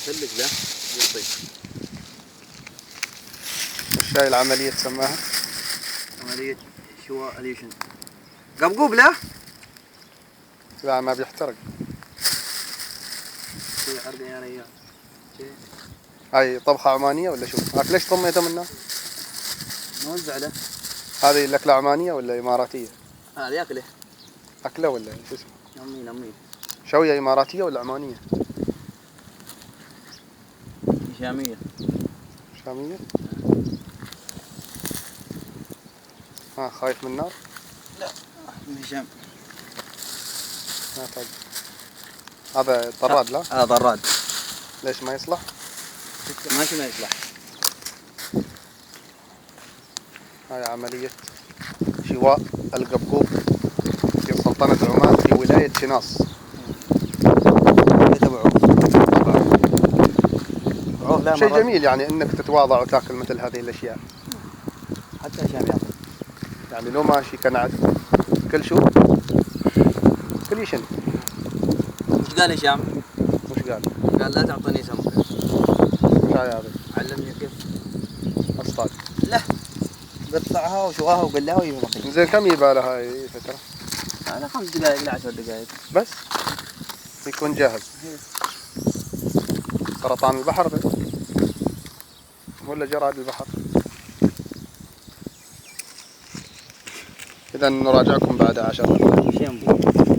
ثلج له يطيب. وش هاي العملية تسماها؟ عملية شواء اليشن. قبقوب له؟ لا ما بيحترق. في حرقة يا ريال. هاي طبخة عمانية ولا شو؟ هاك ليش طميته منها؟ نوزع له. هذه الأكلة عمانية ولا إماراتية؟ هذا ياكله. أكلة ولا شو اسمه؟ نمين. شوية إماراتية ولا عمانية؟ شامية. شامية؟ خايف من النار؟ لا من هشام. ما تعب. هذا طراد لا؟ هذا طراد. ليش ما يصلح؟ ماشي ما يصلح. هاي عملية شواء القبقوب في سلطنة عمان في ولاية شناص. شيء جميل يعني انك تتواضع وتاكل مثل هذه الاشياء. حتى هشام ياكل. يعني لو ماشي كنعد كل شو؟ كل يشن. وش قال هشام؟ وش قال؟ قال لا تعطيني سمكة. وش هاي هذا؟ علمني كيف اصطاد. لا قطعها وشواها وقلاها ويبقى. زين كم يبالها هاي فترة؟ هذا 5 دقائق ل 10 دقائق بس يكون جاهز. سرطان البحر ده ولا جراد البحر؟ إذا نراجعكم بعد 10 دقائق.